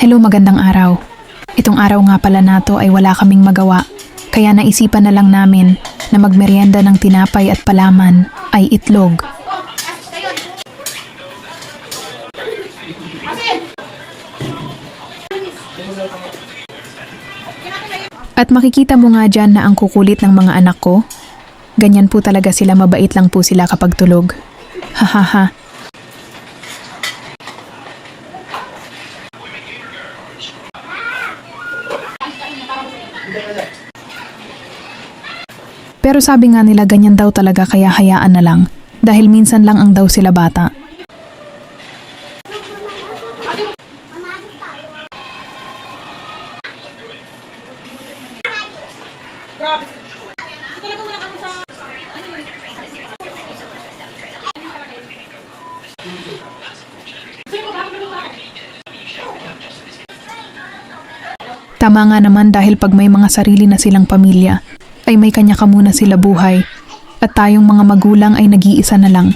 Hello, magandang araw. Itong araw nga pala nato ay wala kaming magawa. Kaya naisipan na lang namin na magmeryenda ng tinapay at palaman ay itlog. At makikita mo nga dyan na ang kukulit ng mga anak ko. Ganyan po talaga sila, mabait lang po sila kapag tulog. Hahaha. Pero sabi nga nila ganyan daw talaga kaya hayaan na lang. Dahil minsan lang ang daw sila bata. Tama nga naman dahil pag may mga sarili na silang pamilya, ay may kanya ka muna sila buhay at tayong mga magulang ay nag-iisa na lang.